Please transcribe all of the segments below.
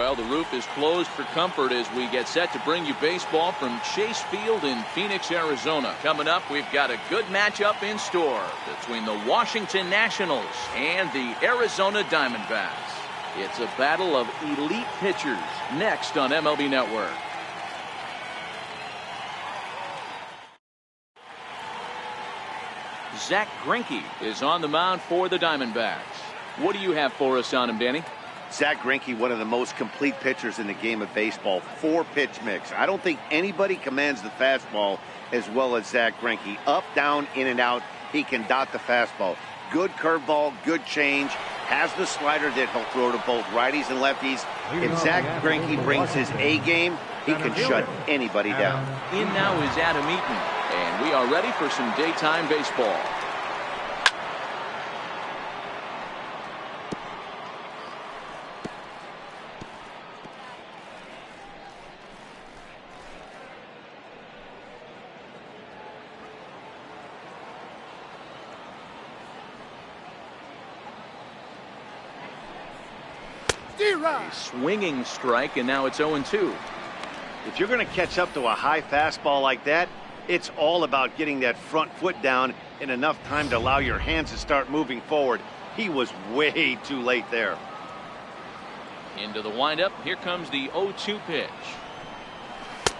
Well, the roof is closed for comfort as we get set to bring you baseball from Chase Field in Phoenix, Arizona. Coming up, we've got a good matchup in store between the Washington Nationals and the Arizona Diamondbacks. It's a battle of elite pitchers next on MLB Network. Zack Greinke is on the mound for the Diamondbacks. What do you have for us on him, Danny? Zack Greinke, one of the most complete pitchers in the game of baseball. 4-pitch mix. I don't think anybody commands the fastball as well as Zack Greinke. Up, down, in and out. He can dot the fastball. Good curveball, good change. Has the slider that he'll throw to both righties and lefties. If Zack Greinke brings his A game, he can shut anybody down. In now is Adam Eaton, and we are ready for some daytime baseball. A swinging strike, and now it's 0-2. If you're going to catch up to a high fastball like that, it's all about getting that front foot down in enough time to allow your hands to start moving forward. He was way too late there. Into the windup. Here comes the 0-2 pitch.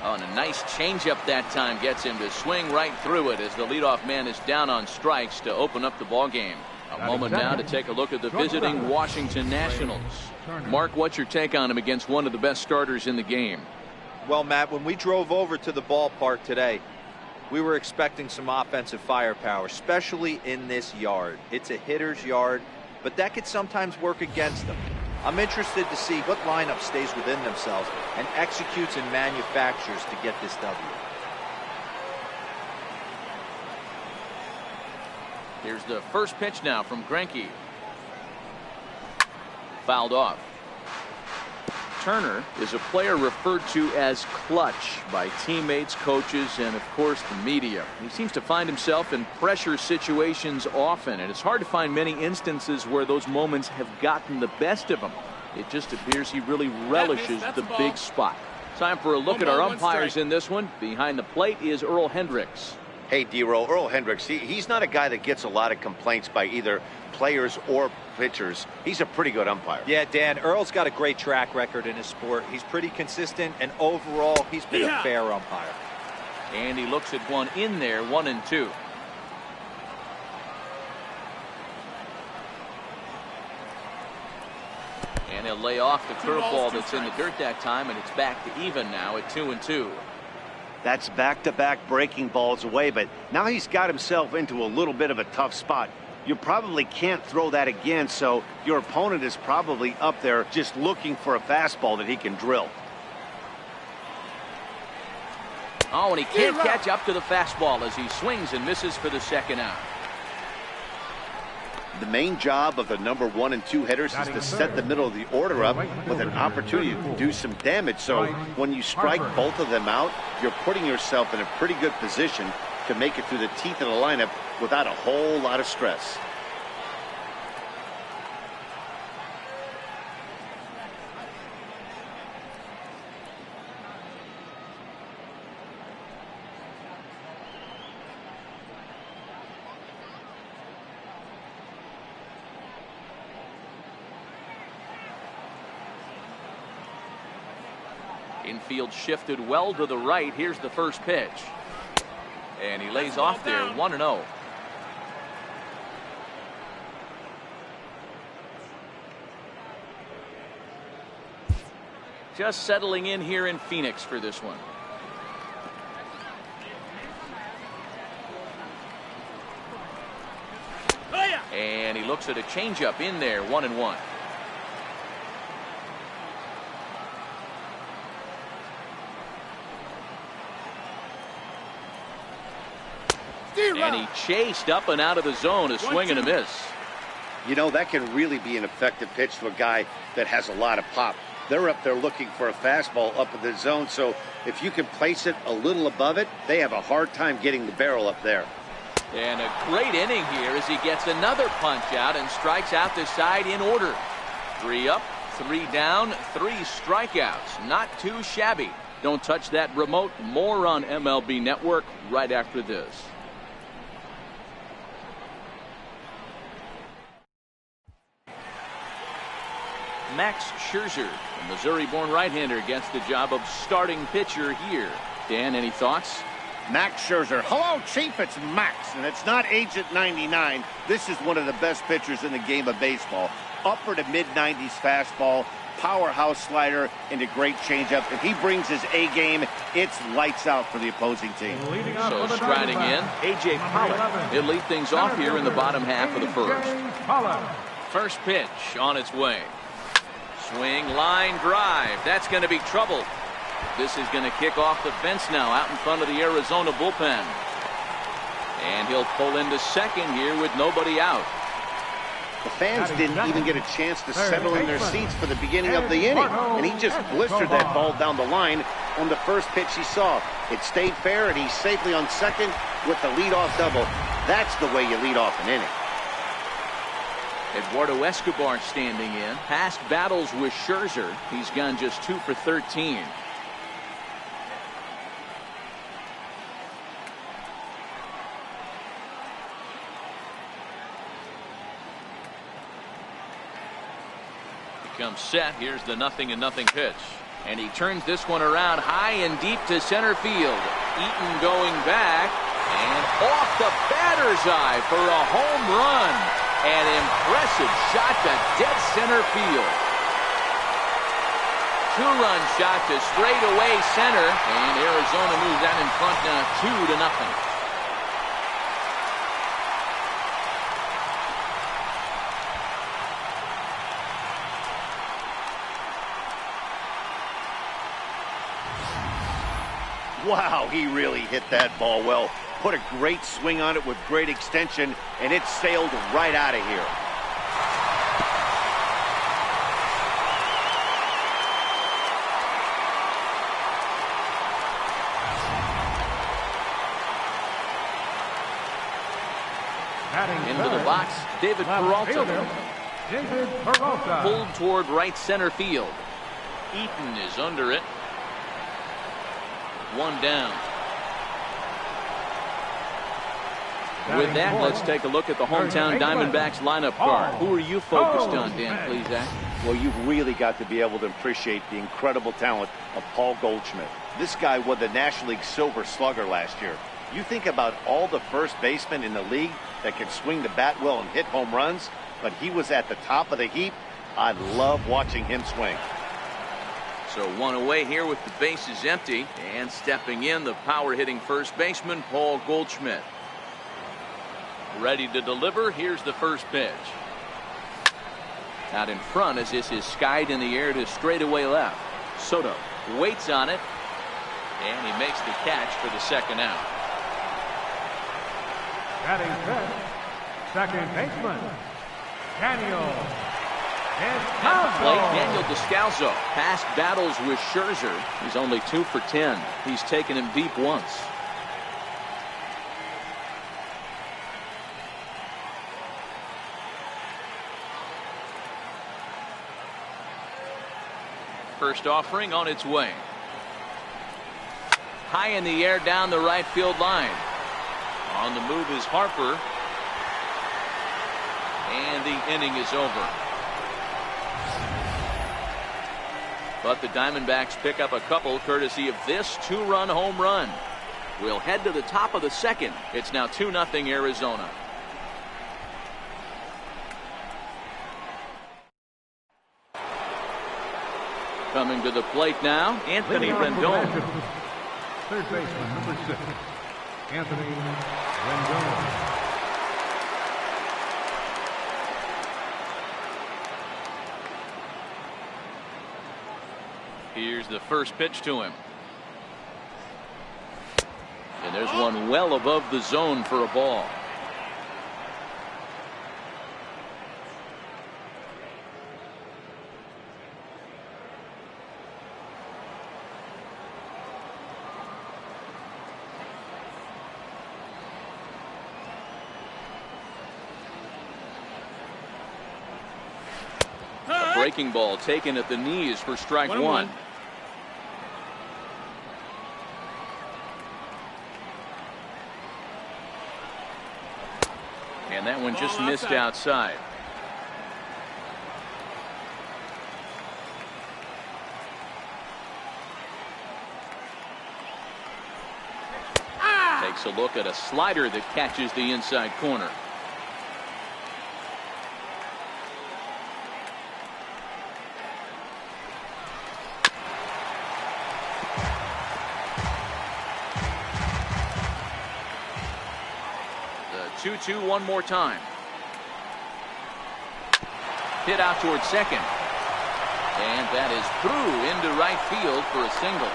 Oh, and a nice changeup that time gets him to swing right through it as the leadoff man is down on strikes to open up the ball game. A moment now to take a look at the visiting Washington Nationals. Mark, what's your take on him against one of the best starters in the game? Well, Matt, when we drove over to the ballpark today, we were expecting some offensive firepower, especially in this yard. It's a hitter's yard, but that could sometimes work against them. I'm interested to see what lineup stays within themselves and executes and manufactures to get this W. Here's the first pitch now from Greinke. Fouled off. Turner is a player referred to as clutch by teammates, coaches, and of course the media. He seems to find himself in pressure situations often, and it's hard to find many instances where those moments have gotten the best of him. It just appears he really relishes the big spot. Time for a look at our umpires in this one. Behind the plate is Earl Hendricks. Hey, D-Roll, Earl Hendricks, he's not a guy that gets a lot of complaints by either players or pitchers. He's a pretty good umpire. Yeah, Dan, Earl's got a great track record in his sport. He's pretty consistent, and overall, he's been a fair umpire. And he looks at one in there, 1-2. And he'll lay off the curveball that's in the dirt that time, and it's back to even now at 2-2. That's back-to-back breaking balls away, but now he's got himself into a little bit of a tough spot. You probably can't throw that again, so your opponent is probably up there just looking for a fastball that he can drill. Oh, and he can't catch up to the fastball as he swings and misses for the second out. The main job of the number 1 and 2 hitters is to set the middle of the order up with an opportunity to do some damage. So when you strike both of them out, you're putting yourself in a pretty good position to make it through the teeth of the lineup without a whole lot of stress. Infield shifted well to the right. Here's the first pitch. And he lays off there, 1-0. Just settling in here in Phoenix for this one. And he looks at a changeup in there, 1-1. And he chased up and out of the zone, a swing and a miss. You know, that can really be an effective pitch to a guy that has a lot of pop. They're up there looking for a fastball up in the zone, so if you can place it a little above it, they have a hard time getting the barrel up there. And a great inning here as he gets another punch out and strikes out the side in order. 3 up, 3 down, 3 strikeouts. Not too shabby. Don't touch that remote. More on MLB Network right after this. Max Scherzer, the Missouri-born right-hander, gets the job of starting pitcher here. Dan, any thoughts? Max Scherzer. Hello, Chief. It's Max, and it's not Agent 99. This is one of the best pitchers in the game of baseball. Upper to mid-90s fastball, powerhouse slider, and a great changeup. If he brings his A game, it's lights out for the opposing team. So striding in, A.J. Pollock. He'll lead things off here in the bottom half of the first. First pitch on its way. Swing, line drive. That's going to be trouble. This is going to kick off the fence now out in front of the Arizona bullpen. And he'll pull into second here with nobody out. The fans didn't even get a chance to settle in their seats for the beginning of the inning. And he just blistered that ball down the line on the first pitch he saw. It stayed fair, and he's safely on second with the leadoff double. That's the way you lead off an inning. Eduardo Escobar standing in. Past battles with Scherzer. He's gone just 2 for 13. Comes set. Here's the 0-0 pitch. And he turns this one around high and deep to center field. Eaton going back. And off the batter's eye for a home run. An impressive shot to dead center field. 2-run shot to straightaway center. And Arizona moves that in front now 2-0. Wow, he really hit that ball well. Put a great swing on it with great extension, and it sailed right out of here. Into the box, David Peralta. Pulled toward right center field. Eaton is under it. 1 down. With that, let's take a look at the hometown Diamondbacks lineup card. Who are you focused on, Dan Plesac? Well, you've really got to be able to appreciate the incredible talent of Paul Goldschmidt. This guy won the National League Silver Slugger last year. You think about all the first basemen in the league that can swing the bat well and hit home runs, but he was at the top of the heap. I love watching him swing. So 1 away here with the bases empty, and stepping in, the power-hitting first baseman, Paul Goldschmidt. Ready to deliver. Here's the first pitch. Out in front as this is skied in the air to straightaway left. Soto waits on it, and he makes the catch for the second out. Batting fifth, second baseman, Daniel. At the plate, Daniel Descalso. Past battles with Scherzer. He's only 2 for 10. He's taken him deep once. First offering on its way. High in the air down the right field line. On the move is Harper. And the inning is over. But the Diamondbacks pick up a couple courtesy of this 2-run home run. We'll head to the top of the second. It's now 2-0 Arizona. Coming to the plate now, Anthony Rendon. Third baseman, number 6, Anthony Rendon. Here's the first pitch to him. And there's one well above the zone for a ball. breaking ball taken at the knees for strike one. And that one just missed outside. Takes a look at a slider that catches the inside corner. The 2-2 one more time. Hit out towards second. And that is through into right field for a single.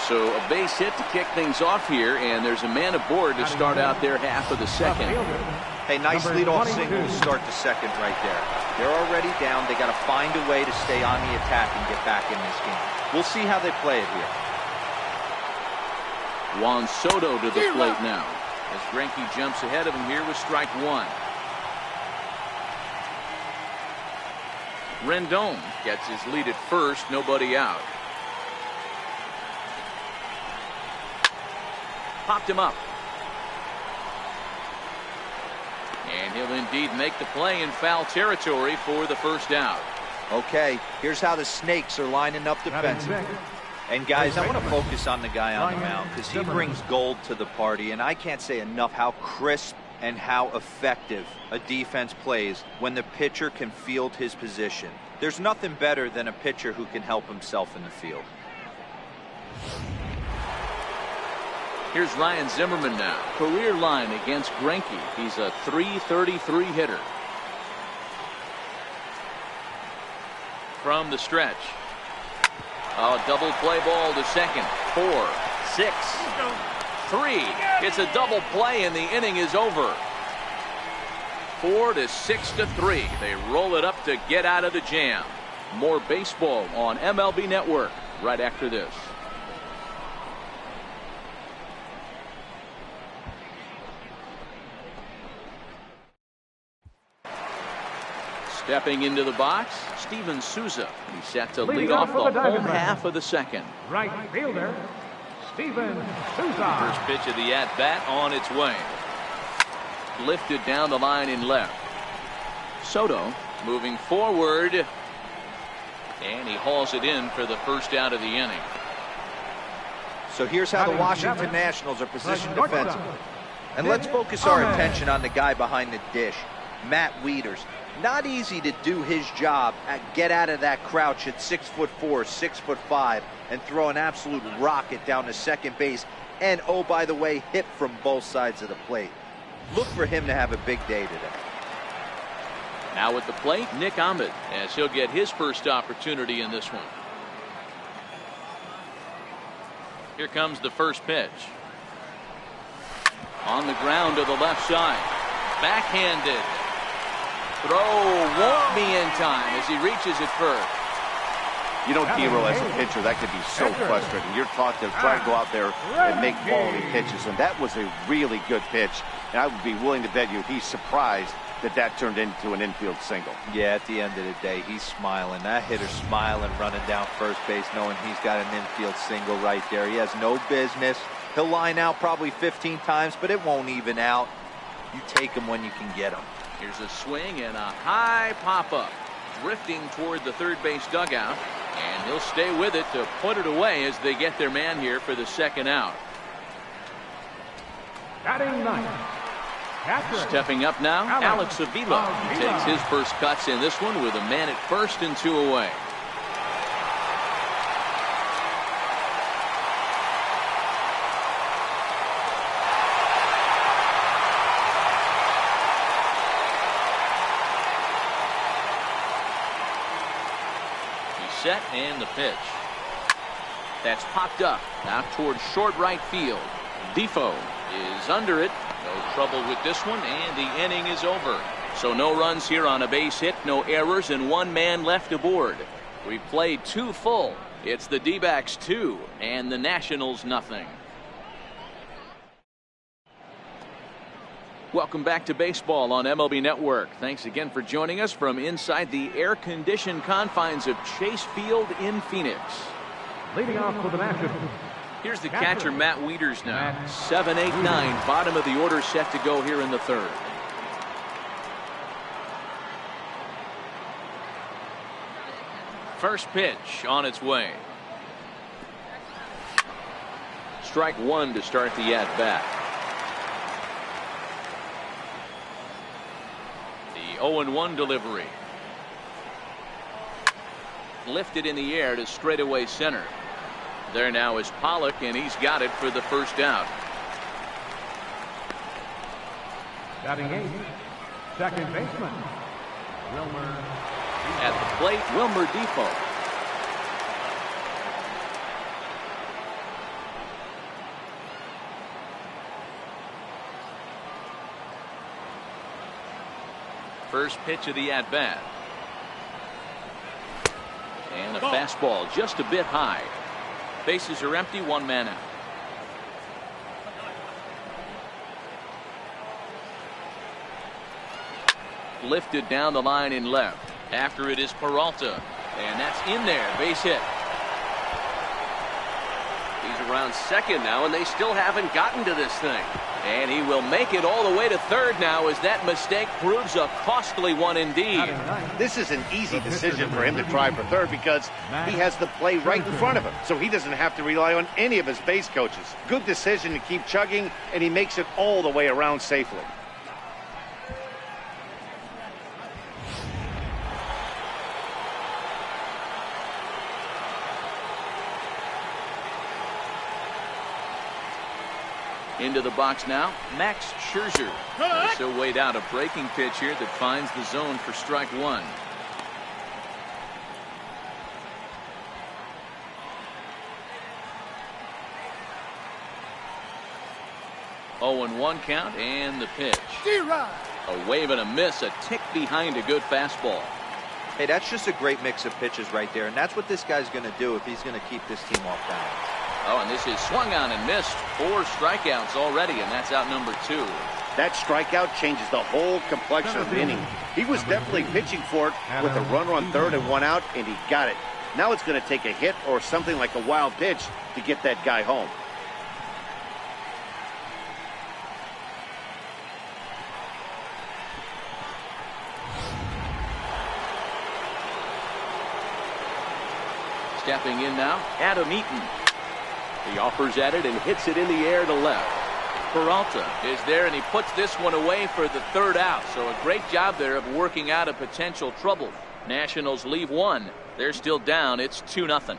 So a base hit to kick things off here, and there's a man aboard to start out their half of the second. Hey, nice leadoff single to start the second right there. They're already down. They got to find a way to stay on the attack and get back in this game. We'll see how they play it here. Juan Soto to the plate now, as Greinke jumps ahead of him here with strike one. Rendon gets his lead at first, nobody out. Popped him up. And he'll indeed make the play in foul territory for the first out. Okay, here's how the Snakes are lining up defensively. And guys, I want to focus on the guy on the mound because he brings gold to the party, and I can't say enough how crisp and how effective a defense plays when the pitcher can field his position. There's nothing better than a pitcher who can help himself in the field. Here's Ryan Zimmerman now. Career line against Greinke. He's a .333 hitter. From the stretch. A double play ball to second. 4, 6, 3. It's a double play and the inning is over. 4 to 6 to 3. They roll it up to get out of the jam. More baseball on MLB Network right after this. Stepping into the box, Steven Souza. He's set to lead off the home half of the second. Right fielder, Steven Souza. First pitch of the at-bat on its way. Lifted down the line in left. Soto moving forward. And he hauls it in for the first out of the inning. So here's how the Washington Nationals are positioned defensively. And let's focus our attention on the guy behind the dish, Matt Wieters. Not easy to do his job at get out of that crouch at 6'4", 6'5", and throw an absolute rocket down to second base. And oh, by the way, hit from both sides of the plate. Look for him to have a big day today. Now at the plate, Nick Ahmed, as he'll get his first opportunity in this one. Here comes the first pitch. On the ground to the left side. Backhanded. Throw won't be in time as he reaches it first. You know, Dero, as a pitcher, that could be so frustrating. You're taught to try to go out there and make quality pitches, and that was a really good pitch. And I would be willing to bet you he's surprised that that turned into an infield single. Yeah, at the end of the day, he's smiling. That hitter's smiling, running down first base, knowing he's got an infield single right there. He has no business. He'll line out probably 15 times, but it won't even out. You take him when you can get him. Here's a swing and a high pop-up. Drifting toward the third base dugout. And he'll stay with it to put it away as they get their man here for the second out. Batting ninth. Stepping up now, Alex Avila. He takes his first cuts in this one with a man at first and 2 away. Set and the pitch. That's popped up out towards short right field. Defoe is under it. No trouble with this one, and the inning is over. So no runs here on a base hit, no errors, and 1 man left aboard. We've played 2 full. It's the D-backs 2 and the Nationals nothing. Welcome back to baseball on MLB Network. Thanks again for joining us from inside the air-conditioned confines of Chase Field in Phoenix. Leading off for the Nationals. Here's the catcher, Matt Wieters now. 7, 8, 9, bottom of the order set to go here in the third. First pitch on its way. Strike one to start the at-bat. The 0-1 delivery. Lifted in the air to straightaway center. There now is Pollock, and he's got it for the first out. Batting eighth, second baseman, Wilmer. At the plate, Wilmer Defoe. First pitch of the at-bat. And a fastball just a bit high. Bases are empty, one man out. Lifted down the line in left. After it is Peralta. And that's in there. Base hit. He's around second now, and they still haven't gotten to this thing. And he will make it all the way to third now, as that mistake proves a costly one indeed. This is an easy decision for him to try for third because he has the play right in front of him, so he doesn't have to rely on any of his base coaches. Good decision to keep chugging, and he makes it all the way around safely. Into the box now, Max Scherzer. So weighed out a breaking pitch here that finds the zone for strike one. Oh, and 1 count, and the pitch. A wave and a miss, a tick behind a good fastball. Hey, that's just a great mix of pitches right there, and that's what this guy's going to do if he's going to keep this team off balance. Oh, and this is swung on and missed. 4 strikeouts already, and that's out number 2. That strikeout changes the whole complexion of the inning. He was definitely pitching for it with a runner on third and 1 out, and he got it. Now it's going to take a hit or something like a wild pitch to get that guy home. Stepping in now, Adam Eaton. He offers at it and hits it in the air to left. Peralta is there, and he puts this one away for the third out. So a great job there of working out a potential trouble. Nationals leave 1. They're still down. It's 2-0.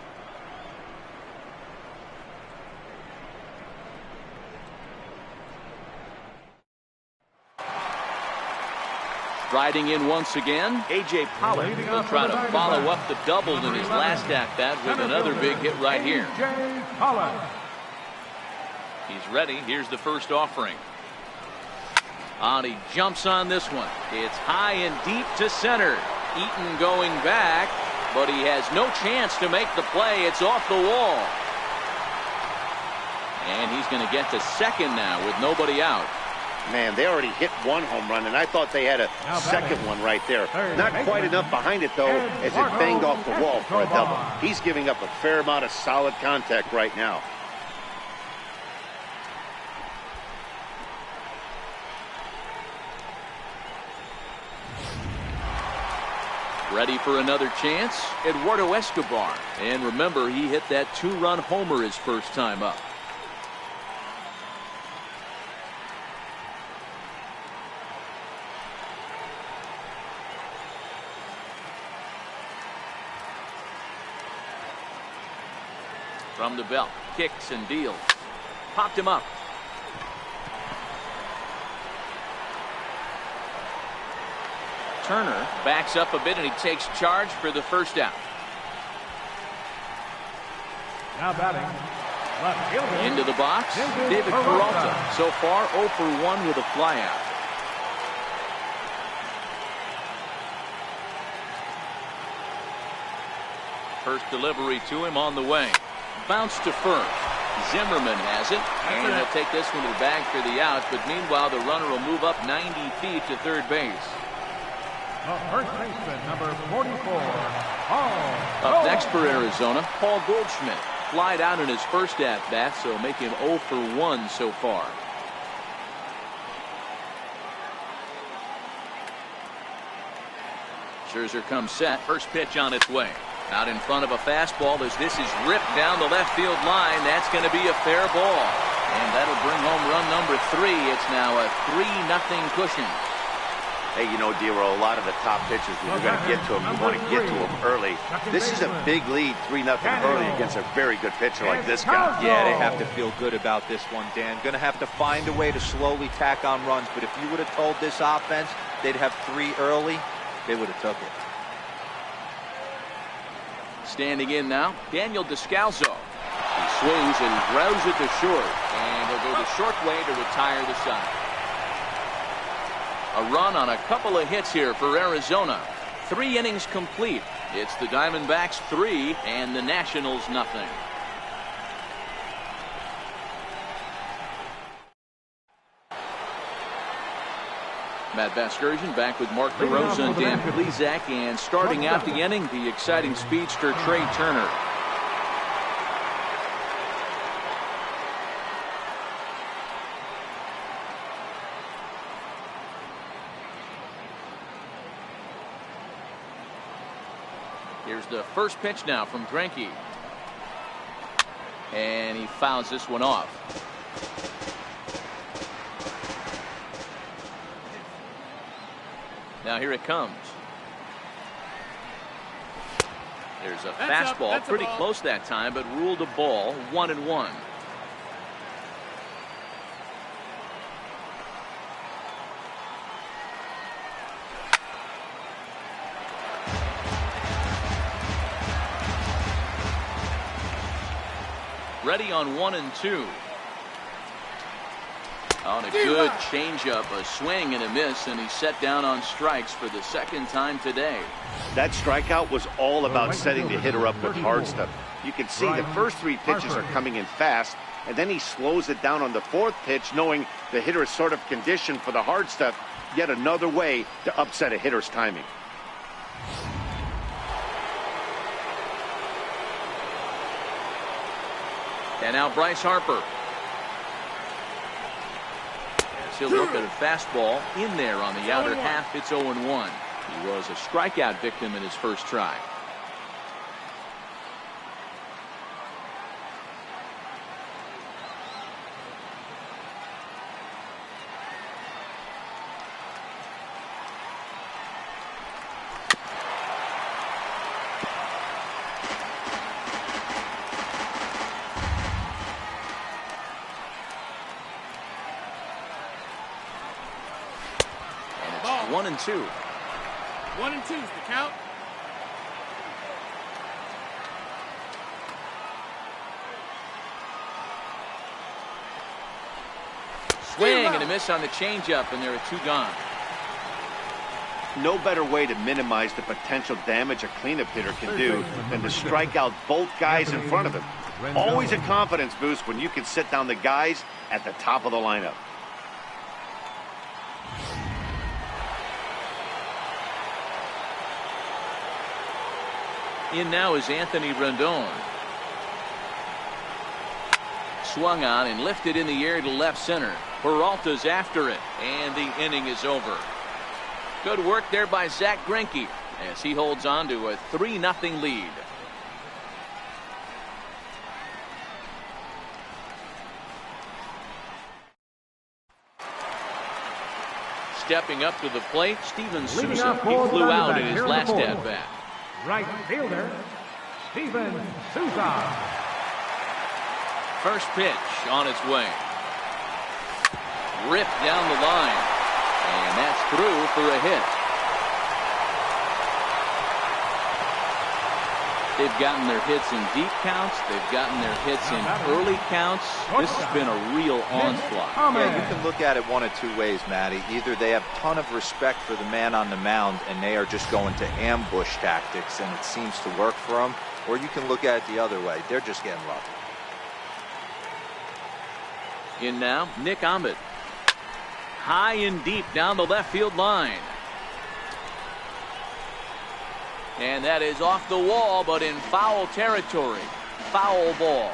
Striding in once again, A.J. Pollock will try to follow up the double in his last at-bat with another big hit right here. He's ready. Here's the first offering. And he jumps on this one. It's high and deep to center. Eaton going back, but he has no chance to make the play. It's off the wall. And he's going to get to second now with nobody out. Man, they already hit 1 home run, and I thought they had a second one right there. Not quite enough behind it, though, as it banged off the wall for a double. He's giving up a fair amount of solid contact right now. Ready for another chance, Eduardo Escobar. And remember, he hit that 2-run homer his first time up. From the belt, kicks and deals. Popped him up. Turner backs up a bit, and he takes charge for the first out. Now batting, left fielder. Into the box, David Peralta. So far 0 for 1 with a flyout. First delivery to him on the way. Bounce to first. Zimmerman has it, and he'll take this one to the bag for the out, but meanwhile the runner will move up 90 feet to third base. First baseman, number 44, Paul. Up next for Arizona, Paul Goldschmidt. Flied out in his first at-bat, so make him 0 for 1 so far. Scherzer comes set. First pitch on its way. Out in front of a fastball as this is ripped down the left field line. That's going to be a fair ball. And that'll bring home run number 3. It's now a 3-0 Cushing. Hey, you know, Dero, a lot of the top pitchers, when you're going to get to them, you want to get to them early. This is a big lead, 3-0 early against a very good pitcher like this guy. Yeah, they have to feel good about this one, Dan. Going to have to find a way to slowly tack on runs. But if you would have told this offense they'd have 3 early, they would have took it. Standing in now, Daniel Descalso. He swings and grounds it to short. And he'll go the short way to retire the side. A run on a couple of hits here for Arizona. 3 innings complete. It's the Diamondbacks 3 and the Nationals nothing. Matt Vasgersian back with Mark DeRosa and Dan Plesac, and starting out the inning, the exciting speedster Trey Turner. Here's the first pitch now from Greinke. And he fouls this one off. Now here it comes. There's a fastball, pretty close that time, but ruled a ball, 1-1. Ready on 1-2. On a good changeup, a swing and a miss, and he's set down on strikes for the second time today. That strikeout was all about setting the hitter up with hard stuff. You can see the first 3 pitches are coming in fast, and then he slows it down on the 4th pitch, knowing the hitter is sort of conditioned for the hard stuff. Yet another way to upset a hitter's timing. And now Bryce Harper. As he'll look at a fastball in there on the outer half. It's 0-1. He was a strikeout victim in his first try. And it's 1-2. 1-2 is the count. Swing and a miss on the changeup, and there are 2 gone. No better way to minimize the potential damage a cleanup hitter can do than to strike out both guys in front of him. Always a confidence boost when you can sit down the guys at the top of the lineup. In now is Anthony Rendon. Swung on and lifted in the air to left center. Peralta's after it, and the inning is over. Good work there by Zach Greinke as he holds on to a 3-0 lead. Stepping up to the plate, Steven Souza. He flew out in his last at-bat. Right fielder, Steven Souza. First pitch on its way. Ripped down the line. And that's through for a hit. They've gotten their hits in deep counts. They've gotten their hits in early counts. This has been a real onslaught. Yeah, you can look at it one of 2 ways, Matty. Either they have a ton of respect for the man on the mound and they are just going to ambush tactics and it seems to work for them, or you can look at it the other way. They're just getting lucky. In now, Nick Ahmed. High and deep down the left field line. And that is off the wall, but in foul territory. Foul ball.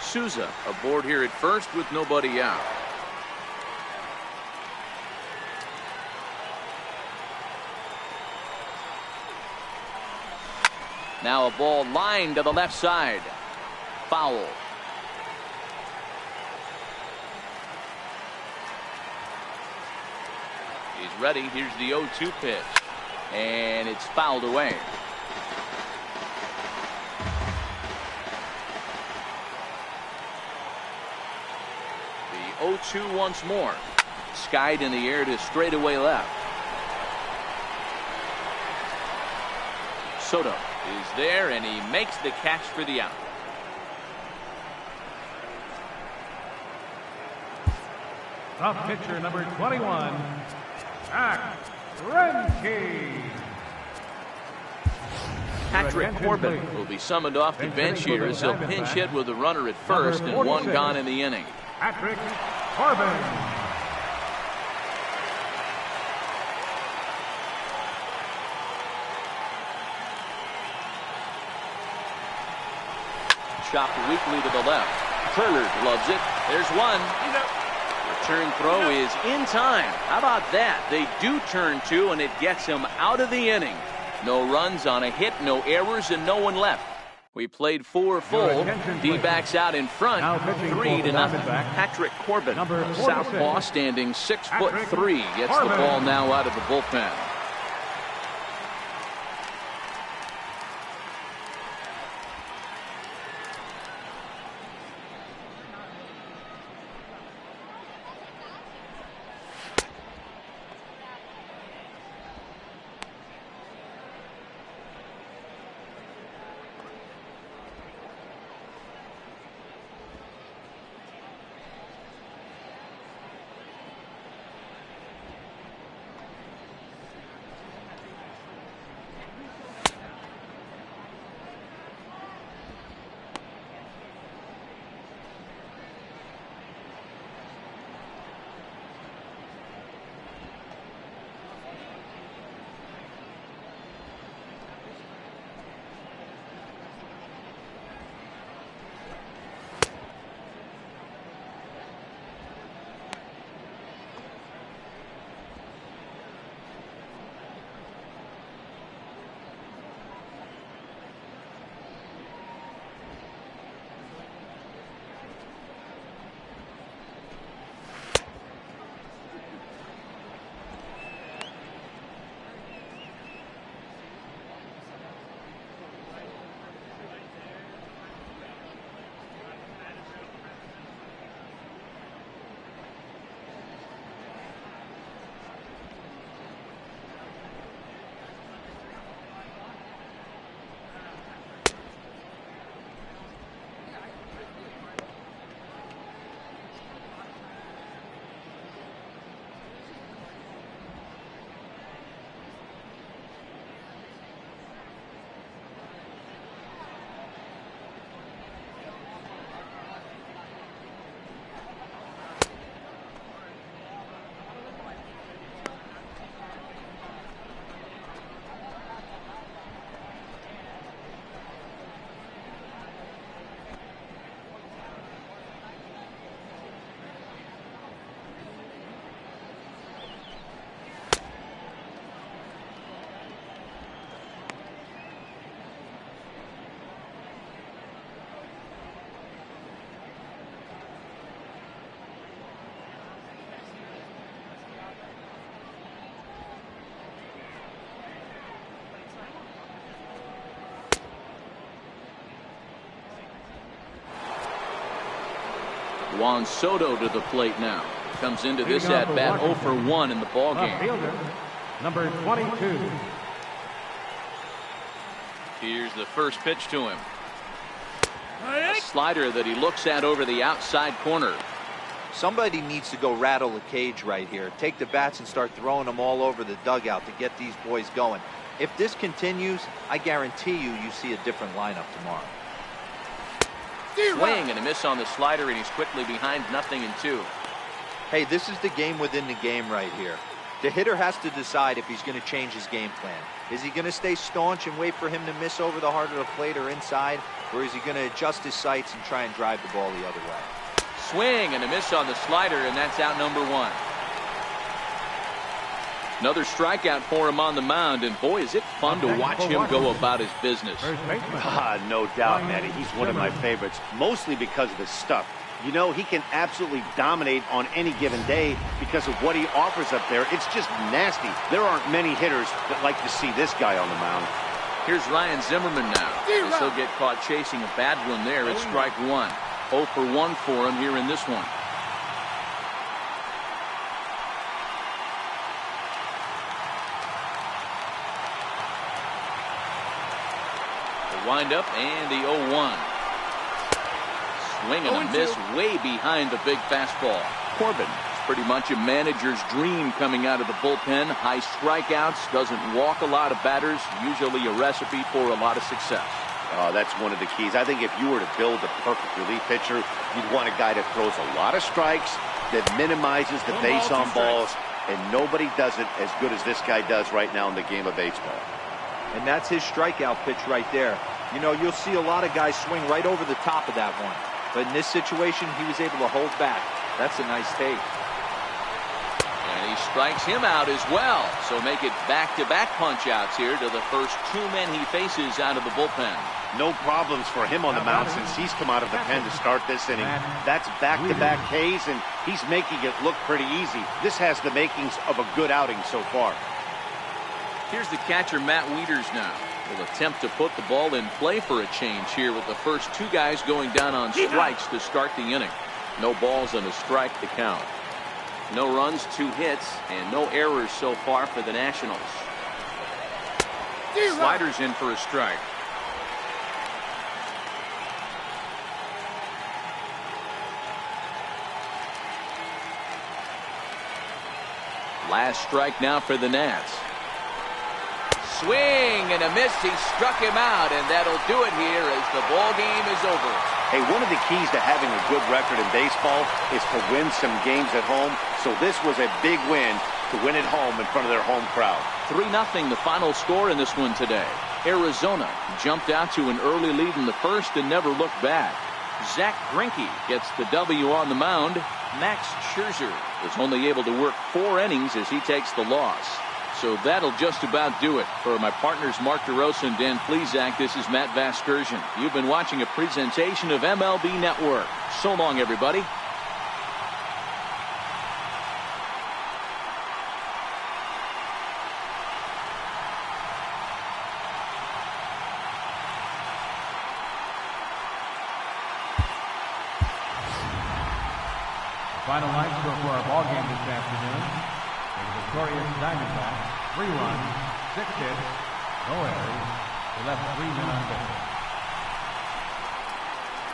Souza aboard here at first with nobody out. Now a ball lined to the left side. Foul. He's ready. Here's the 0-2 pitch. And it's fouled away. The 0-2 once more. Skied in the air to straightaway left. Soto is there, and he makes the catch for the out. The pitcher, number 21, Zach Greinke. Patrick Corbin will be summoned off the bench here as he'll pinch hit with a runner at first and one gone in the inning. Patrick Corbin. Chopped weakly to the left. Turner loves it. There's one. Return throw is in time. How about that? They do turn two, and it gets him out of the inning. No runs on a hit, no errors, and no one left. We played 4 full. D-backs out in front, 3-0. Patrick Corbin, southpaw, standing 6'3", gets the ball now out of the bullpen. Juan Soto to the plate now. Comes into this at bat 0 for 1 in the ball game. Fielder, number 22. Here's the first pitch to him. A slider that he looks at over the outside corner. Somebody needs to go rattle the cage right here. Take the bats and start throwing them all over the dugout to get these boys going. If this continues, I guarantee you see a different lineup tomorrow. Swing and a miss on the slider, and he's quickly behind 0-2. Hey, this is the game within the game right here. The hitter has to decide if he's going to change his game plan. Is he going to stay staunch and wait for him to miss over the heart of the plate or inside, or is he going to adjust his sights and try and drive the ball the other way? Swing and a miss on the slider, and that's out number 1. Another strikeout for him on the mound, and boy, is it fun to watch him go about his business. No doubt, Matty. He's one of my favorites, mostly because of his stuff. You know, he can absolutely dominate on any given day because of what he offers up there. It's just nasty. There aren't many hitters that like to see this guy on the mound. Here's Ryan Zimmerman now. As he'll get caught chasing a bad one there. It's strike 1. 0 for 1 for him here in this one. Wind up and the 0-1. Swing and a miss way behind the big fastball. Corbin is pretty much a manager's dream coming out of the bullpen. High strikeouts, doesn't walk a lot of batters, usually a recipe for a lot of success. That's one of the keys. I think if you were to build a perfect relief pitcher, you'd want a guy that throws a lot of strikes, that minimizes the base on balls, and nobody does it as good as this guy does right now in the game of baseball. And that's his strikeout pitch right there. You know, you'll see a lot of guys swing right over the top of that one. But in this situation, he was able to hold back. That's a nice take. And he strikes him out as well. So make it back-to-back punch-outs here to the first 2 men he faces out of the bullpen. No problems for him on the mound since he's come out of the pen to start this inning. That's back-to-back Ks, and he's making it look pretty easy. This has the makings of a good outing so far. Here's the catcher, Matt Wieters, now. Will attempt to put the ball in play for a change here with the first 2 guys going down on strikes to start the inning. No balls and a strike to count. No runs, 2 hits, and no errors so far for the Nationals. Sliders in for a strike. Last strike now for the Nats. Swing and a miss. He struck him out, and that'll do it here as the ball game is over. Hey, one of the keys to having a good record in baseball is to win some games at home. So this was a big win to win at home in front of their home crowd. 3-0 the final score in this one today. Arizona jumped out to an early lead in the first and never looked back. Zach Greinke gets the W on the mound. Max Scherzer was only able to work 4 innings as he takes the loss. So that'll just about do it. For my partners Mark DeRosa and Dan Plesac, this is Matt Vasgersian. You've been watching a presentation of MLB Network. So long, everybody. Final line score for our ball game this afternoon. The victorious Diamondbacks, 3 runs, 6 hits, no errors. They left 3 men on base.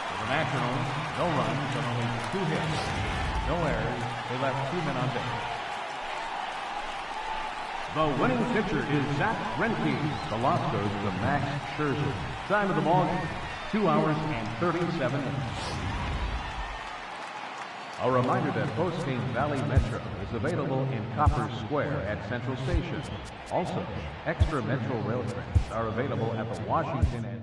For the Nationals, no runs and only 2 hits, no errors. They left 2 men on base. The winning pitcher is Zach Greinke. The loss goes to Max Scherzer. Time of the ball game, 2 hours and 37 minutes. A reminder that Postgame Valley Metro is available in Copper Square at Central Station. Also, extra Metro rail trains are available at the Washington and